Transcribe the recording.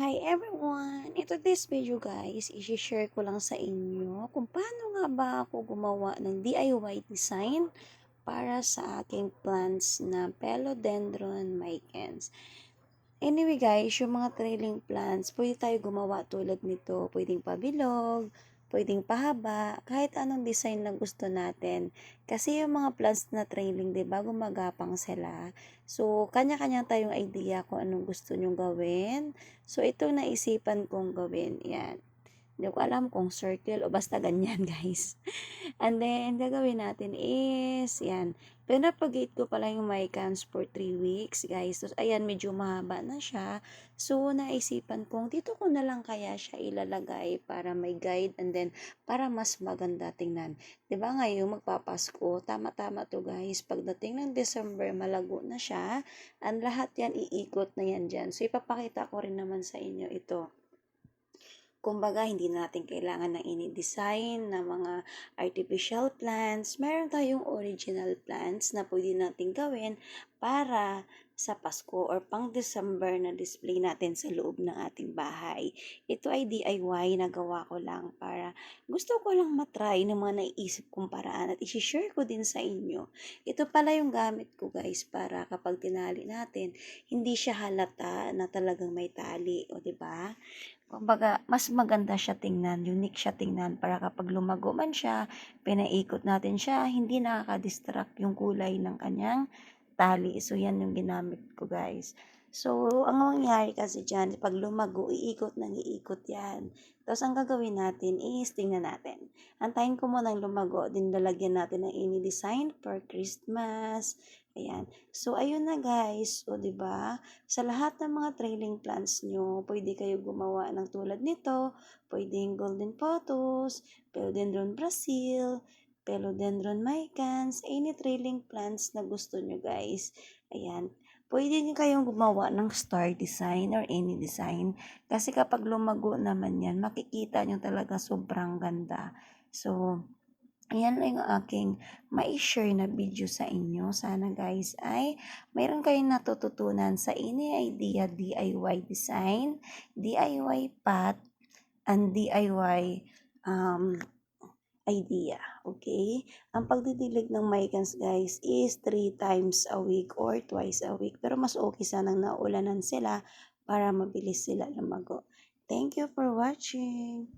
Hi everyone! In today's video guys, i-share ko lang sa inyo kung paano nga ba ako gumawa ng DIY design para sa aking plants na Philodendron micans. Anyway guys, yung mga trailing plants, pwede tayo gumawa tulad nito. Pwedeng pabilog, pwedeng pahaba, kahit anong design na gusto natin. Kasi yung mga plants na trailing, diba, gumagapang sila. So, kanya-kanya tayong idea kung anong gusto nyong gawin. So, itong naisipan kong gawin, yan. Hindi ko alam kung circle o basta ganyan guys. And then, gagawin natin is, yan. Pinapagate ko pala yung mycans for 3 weeks, guys. So, ayan, medyo mahaba na siya. So, naisipan kong, dito ko na lang kaya siya ilalagay para may guide and then, para mas maganda tingnan. Diba ngayon, magpapasko, tama-tama to guys. Pagdating ng December, malago na siya. And lahat yan, iikot na yan dyan. So, ipapakita ko rin naman sa inyo ito. Kumbaga, hindi natin kailangan ng ini-design na mga artificial plants. Meron tayong original plants na pwede natin gawin para sa Pasko or pang December na display natin sa loob ng ating bahay. Ito ay DIY na gawa ko lang para gusto ko lang matry ng mga naiisip kong paraan at isi-share ko din sa inyo. Ito pala yung gamit ko guys para kapag tinali natin, hindi siya halata na talagang may tali. O diba? Kumbaga, mas maganda siya tingnan, unique siya tingnan para kapag lumago man siya, pinaikot natin siya, hindi nakaka-distract yung kulay ng kanyang tali. So, yan yung ginamit ko, guys. So, ang mangyayari kasi dyan, pag lumago, iikot ng iikot yan. Tapos, ang gagawin natin is, tingnan natin. Antayin ko muna ng lumago, din lalagyan natin ng ini design for Christmas. Ayan. So, ayun na guys. O, diba? Sa lahat ng mga trailing plants nyo, pwede kayo gumawa ng tulad nito. Pwedeng golden pothos, Philodendron Brazil, Philodendron micans, any trailing plants na gusto nyo guys. Ayan. Pwede nyo kayong gumawa ng star design or any design. Kasi kapag lumago naman yan, makikita nyo talaga sobrang ganda. So, ayan lang yung aking mai-share na video sa inyo. Sana guys ay mayroon kayong natututunan sa ini idea DIY design, DIY pot, and DIY idea. Okay? Ang pagdidilig ng mycans guys is 3 times a week or twice a week. Pero mas okay sanang naulanan sila para mabilis sila lumago. Thank you for watching.